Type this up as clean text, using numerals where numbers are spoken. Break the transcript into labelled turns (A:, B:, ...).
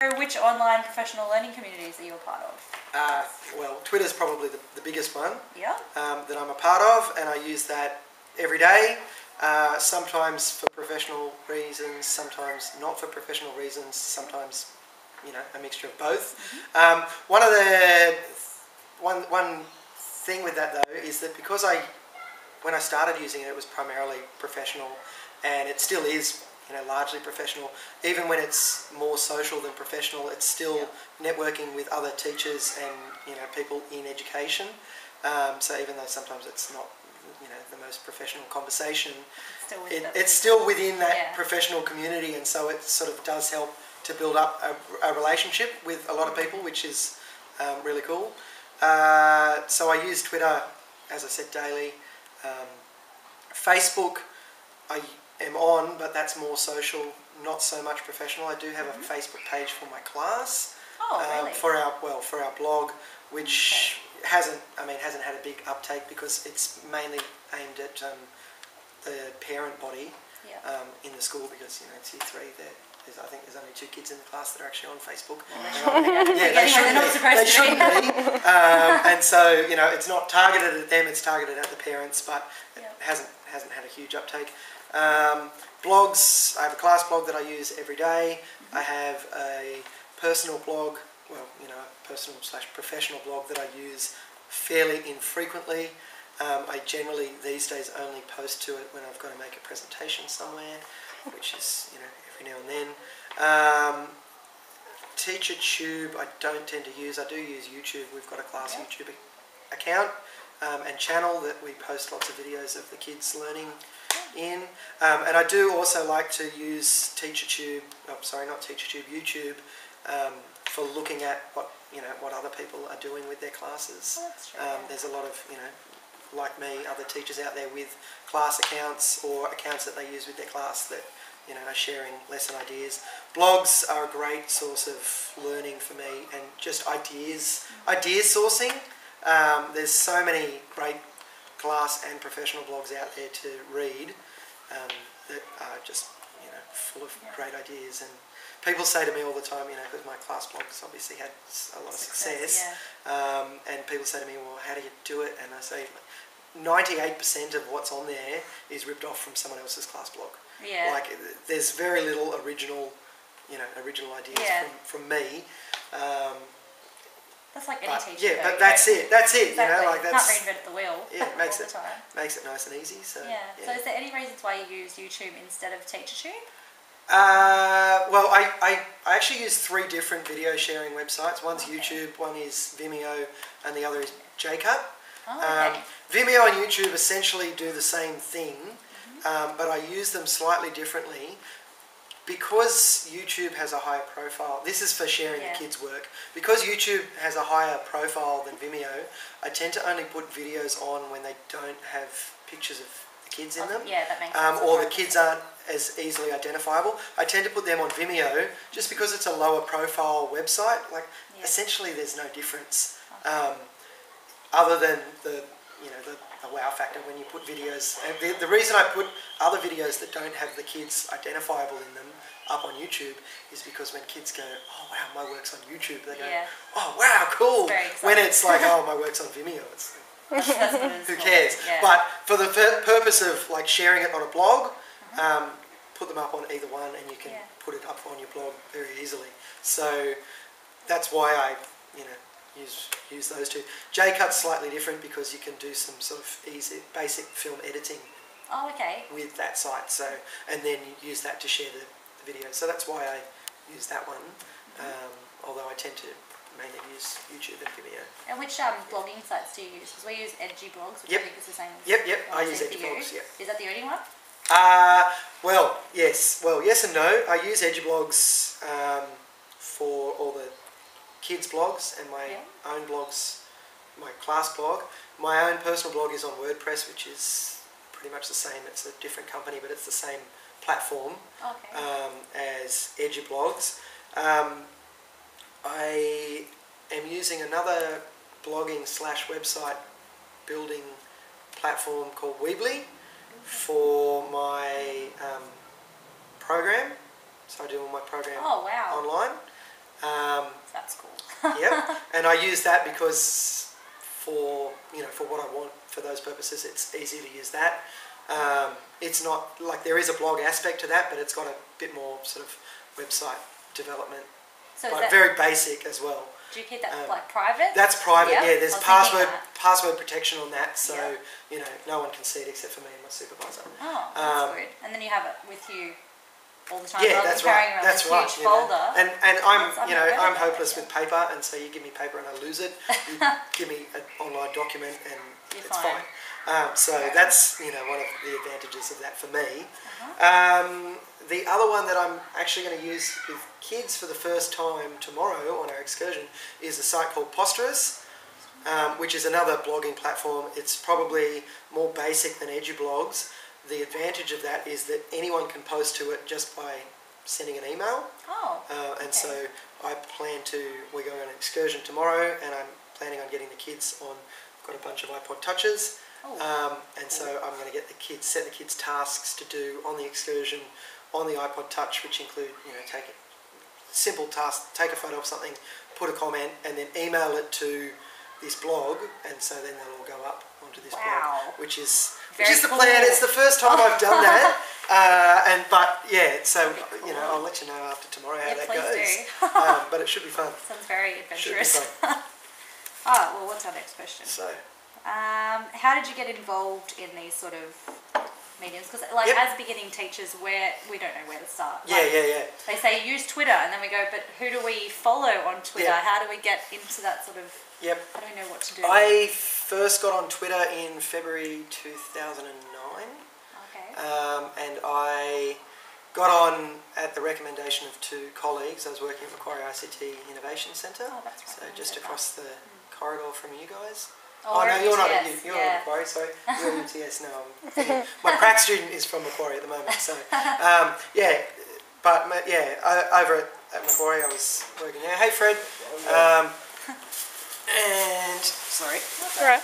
A: Which online professional learning communities are you a part of?
B: Well, Twitter's probably the biggest one
A: that
B: I'm a part of, and I use that every day, sometimes for professional reasons, sometimes not for professional reasons, sometimes, a mixture of both. One thing with that though is that because when I started using it, it was primarily professional, and it still is largely professional. Even when it's more social than professional, it's still networking with other teachers and people in education. So even though sometimes it's not the most professional conversation, it's still within that professional community, and so it sort of does help to build up a relationship with a lot of people, which is really cool. So I use Twitter, as I said, daily. Facebook, I am on, but that's more social, not so much professional. I do have a Facebook page for my class,
A: really?
B: for our blog, which hasn't had a big uptake because it's mainly aimed at the parent body in the school, because it's year 3 there. I think there's only 2 kids in the class that are actually on Facebook. They shouldn't be. And so, it's not targeted at them, it's targeted at the parents, but it hasn't had a huge uptake. Blogs, I have a class blog that I use every day. I have a personal blog, a personal/professional blog that I use fairly infrequently. I generally, these days, only post to it when I've got to make a presentation somewhere, which is, every now and then. TeacherTube I don't tend to use. I do use YouTube. We've got a class YouTube account and channel that we post lots of videos of the kids learning in. And I do also like to use TeacherTube, YouTube, for looking at what other people are doing with their classes. There's a lot of, like me, other teachers out there with class accounts or accounts that they use with their class that are sharing lesson ideas. Blogs are a great source of learning for me, and just idea sourcing. There's so many great class and professional blogs out there to read that are just full of great ideas. And people say to me all the time, because my class blog's obviously had a lot of success, and people say to me, well, how do you do it? And I say 98% of what's on there is ripped off from someone else's class blog. Like, there's very little original ideas from me.
A: That's like any teacher.
B: But that's it. Exactly.
A: Can't reinvent the wheel.
B: Makes it nice and easy. So
A: So is there any reasons why you use YouTube instead of TeacherTube?
B: Well, I actually use 3 different video sharing websites. One's YouTube, one is Vimeo, and the other is JCut. Vimeo and YouTube essentially do the same thing, but I use them slightly differently. Because YouTube has a higher profile, this is for sharing the kids' work, because YouTube has a higher profile than Vimeo, I tend to only put videos on when they don't have pictures of the kids in them.
A: That makes sense.
B: Or the kids aren't as easily identifiable. I tend to put them on Vimeo just because it's a lower profile website. Essentially there's no difference, other than the wow factor when you put videos. And the reason I put other videos that don't have the kids identifiable in them up on YouTube is because when kids go, oh wow, my work's on YouTube, they go, oh wow, cool. When it's like, oh, my work's on Vimeo, it's who cares? But for the purpose of sharing it on a blog, put them up on either one, and you can put it up on your blog very easily. So that's why I use those 2. JCut's slightly different because you can do some sort of easy basic film editing with that site, so, and then you use that to share the video. So that's why I use that one, although I tend to mainly use YouTube and Vimeo.
A: And which blogging sites do you use? Because we use EduBlogs, which I think is the same as
B: I use EduBlogs,
A: Is that the only one?
B: Well, yes. Well, yes and no. I use EduBlogs for all the kids' blogs and my own blogs, my class blog. My own personal blog is on WordPress, which is pretty much the same. It's a different company, but it's the same platform as EduBlogs. I am using another blogging/website building platform called Weebly for my program. So I do all my program online. Yep. And I use that because for what I want for those purposes, it's easy to use that. It's not like there is a blog aspect to that, but it's got a bit more sort of website development,
A: So
B: but very basic as well.
A: Do you keep that like private?
B: That's private.
A: Yep.
B: Yeah. There's password protection on that, so no one can see it except for me and my supervisor.
A: Oh, that's good. And then you have it with you all the time.
B: Yeah, that's right. That's right.
A: Huge folder.
B: And I'm hopeless with paper, and so you give me paper and I lose it. You give me an online document and it's fine. So that's one of the advantages of that for me. The other one that I'm actually going to use with kids for the first time tomorrow on our excursion is a site called Posterous, which is another blogging platform. It's probably more basic than EduBlogs. The advantage of that is that anyone can post to it just by sending an email. And so we're going on an excursion tomorrow, and I'm planning on getting the kids on. I've got a bunch of iPod Touches. And so I'm going to get set the kids tasks to do on the excursion on the iPod Touch, which include simple tasks: take a photo of something, put a comment, and then email it to this blog, and so then they'll all go up onto this blog, which is the plan. It's the first time I've done that, so I'll let you know after tomorrow how that goes. But it should be fun.
A: Sounds very adventurous.
B: Should be fun.
A: Well, what's our next question?
B: So,
A: how did you get involved in these sort of mediums? Because as beginning teachers, we don't know where to start. They say use Twitter, and then we go, but who do we follow on Twitter? How do we get into that sort of? How do we know what to do?
B: I first got on Twitter in February 2009. And I got on at the recommendation of two colleagues. I was working at Macquarie ICT Innovation Centre, so just across the corridor from you guys. No, you're not at Macquarie, sorry. You're at UTS now. My prac student is from Macquarie at the moment, so over at Macquarie I was working there. Hey Fred, and sorry.
C: That's all right.